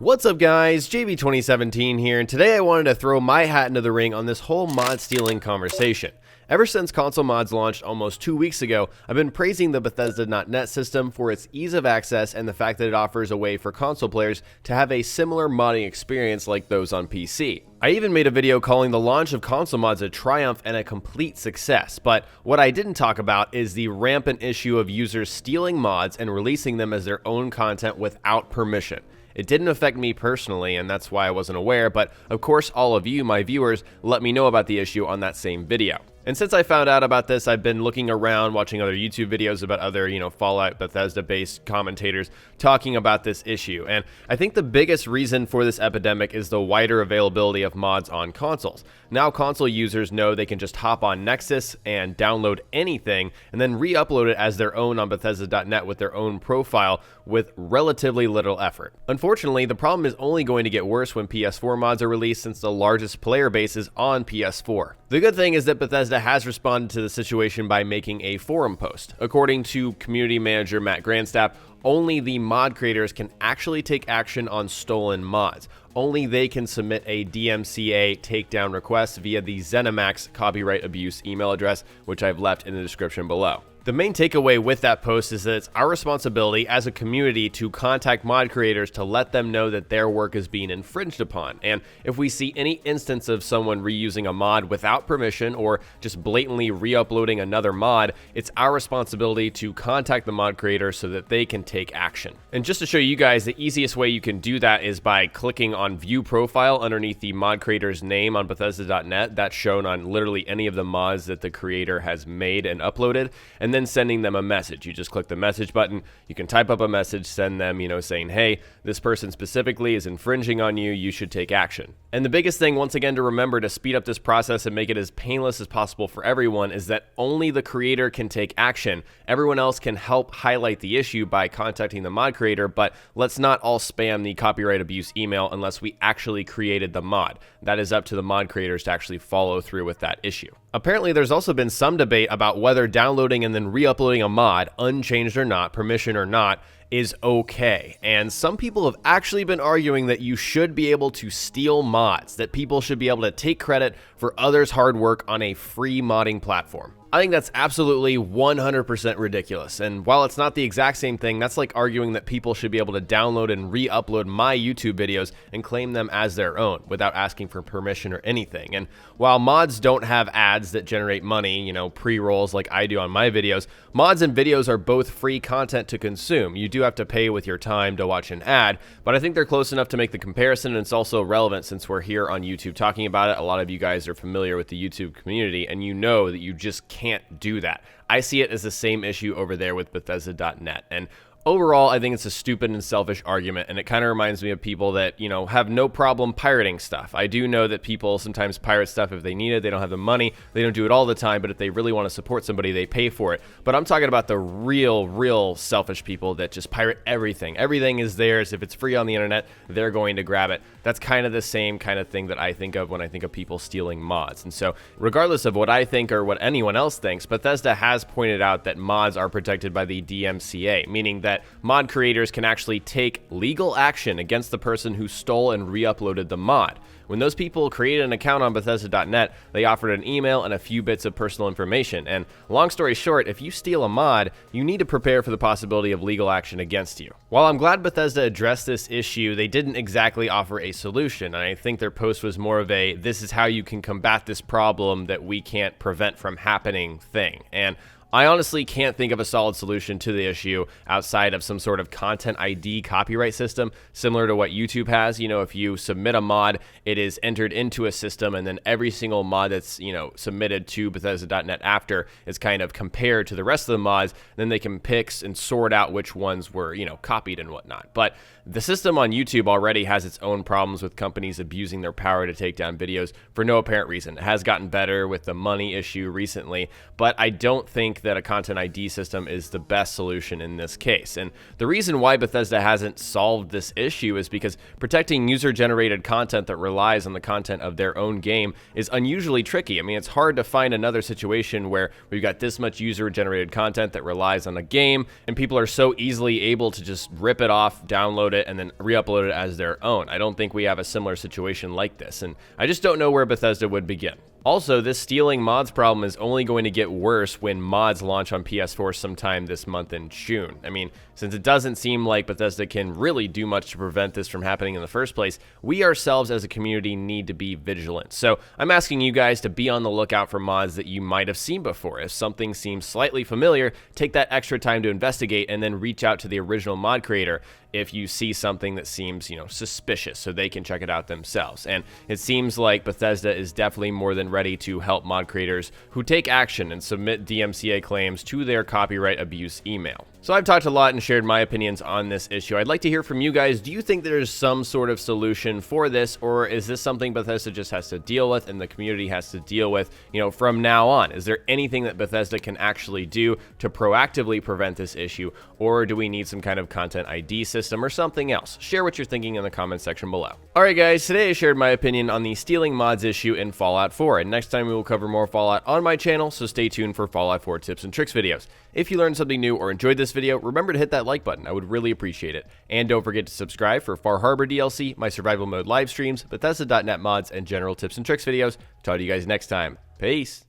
What's up guys, JB2017 here, and today I wanted to throw my hat into the ring on this whole mod stealing conversation. Ever since console mods launched almost 2 weeks ago, I've been praising the Bethesda.net system for its ease of access and the fact that it offers a way for console players to have a similar modding experience like those on PC. I even made a video calling the launch of console mods a triumph and a complete success, but what I didn't talk about is the rampant issue of users stealing mods and releasing them as their own content without permission. It didn't affect me personally, and that's why I wasn't aware, but of course all of you, my viewers, let me know about the issue on that same video. And since I found out about this, I've been looking around, watching other YouTube videos about other, Fallout Bethesda-based commentators talking about this issue. And I think the biggest reason for this epidemic is the wider availability of mods on consoles. Now console users know they can just hop on Nexus and download anything and then re-upload it as their own on Bethesda.net with their own profile with relatively little effort. Unfortunately, the problem is only going to get worse when PS4 mods are released since the largest player base is on PS4. The good thing is that Bethesda has responded to the situation by making a forum post. According to community manager Matt Grandstaff, only the mod creators can actually take action on stolen mods. Only they can submit a DMCA takedown request via the ZeniMax copyright abuse email address, which I've left in the description below. The main takeaway with that post is that it's our responsibility as a community to contact mod creators to let them know that their work is being infringed upon. And if we see any instance of someone reusing a mod without permission or just blatantly re-uploading another mod, it's our responsibility to contact the mod creator so that they can take action. And just to show you guys, the easiest way you can do that is by clicking on View Profile underneath the mod creator's name on Bethesda.net. That's shown on literally any of the mods that the creator has made and uploaded, and then sending them a message. You just click the message button, you can type up a message, send them, saying, hey, this person specifically is infringing on you, you should take action. And the biggest thing, once again, to remember to speed up this process and make it as painless as possible for everyone is that only the creator can take action. Everyone else can help highlight the issue by contacting the mod creator, but let's not all spam the copyright abuse email unless we actually created the mod. That is up to the mod creators to actually follow through with that issue. Apparently, there's also been some debate about whether downloading and then re-uploading a mod, unchanged or not, permission or not, is okay. And some people have actually been arguing that you should be able to steal mods, that people should be able to take credit for others' hard work on a free modding platform. I think that's absolutely 100% ridiculous, and while it's not the exact same thing, that's like arguing that people should be able to download and re-upload my YouTube videos and claim them as their own without asking for permission or anything. And while mods don't have ads that generate money, pre-rolls like I do on my videos, mods and videos are both free content to consume. You do have to pay with your time to watch an ad, but I think they're close enough to make the comparison, and it's also relevant since we're here on YouTube talking about it. A lot of you guys are familiar with the YouTube community, and you know that you just can't do that. I see it as the same issue over there with Bethesda.net. And overall, I think it's a stupid and selfish argument, and it kind of reminds me of people that, have no problem pirating stuff. I do know that people sometimes pirate stuff if they need it, they don't have the money, they don't do it all the time, but if they really want to support somebody, they pay for it. But I'm talking about the real selfish people that just pirate everything. Everything is theirs. If it's free on the internet, they're going to grab it. That's kind of the same kind of thing that I think of when I think of people stealing mods. And so, regardless of what I think or what anyone else thinks, Bethesda has pointed out that mods are protected by the DMCA, meaning that mod creators can actually take legal action against the person who stole and re-uploaded the mod. When those people created an account on Bethesda.net, they offered an email and a few bits of personal information. And long story short, if you steal a mod, you need to prepare for the possibility of legal action against you. While I'm glad Bethesda addressed this issue, they didn't exactly offer a solution. And I think their post was more of a, this is how you can combat this problem that we can't prevent from happening thing. And I honestly can't think of a solid solution to the issue outside of some sort of content ID copyright system similar to what YouTube has. If you submit a mod, it is entered into a system, and then every single mod that's, submitted to Bethesda.net after is kind of compared to the rest of the mods. Then they can pick and sort out which ones were, copied and whatnot. But the system on YouTube already has its own problems with companies abusing their power to take down videos for no apparent reason. It has gotten better with the money issue recently, but I don't think think that a content ID system is the best solution in this case. And the reason why Bethesda hasn't solved this issue is because protecting user-generated content that relies on the content of their own game is unusually tricky. I mean, it's hard to find another situation where we've got this much user-generated content that relies on a game, and people are so easily able to just rip it off, download it, and then re-upload it as their own. I don't think we have a similar situation like this, and I just don't know where Bethesda would begin. Also, this stealing mods problem is only going to get worse when mods launch on PS4 sometime this month in June. I mean, since it doesn't seem like Bethesda can really do much to prevent this from happening in the first place, we ourselves as a community need to be vigilant. So I'm asking you guys to be on the lookout for mods that you might have seen before. If something seems slightly familiar, take that extra time to investigate and then reach out to the original mod creator if you see something that seems, suspicious, so they can check it out themselves. And it seems like Bethesda is definitely more than ready to help mod creators who take action and submit DMCA claims to their copyright abuse email. So I've talked a lot and shared my opinions on this issue. I'd like to hear from you guys. Do you think there's some sort of solution for this, or is this something Bethesda just has to deal with and the community has to deal with, from now on? Is there anything that Bethesda can actually do to proactively prevent this issue, or do we need some kind of content ID system or something else? Share what you're thinking in the comment section below. Alright guys, today I shared my opinion on the stealing mods issue in Fallout 4, and next time we will cover more Fallout on my channel, so stay tuned for Fallout 4 tips and tricks videos. If you learned something new or enjoyed this video, remember to hit that like button. I would really appreciate it. And don't forget to subscribe for Far Harbor DLC, my survival mode live streams, Bethesda.net mods, and general tips and tricks videos. Talk to you guys next time. Peace!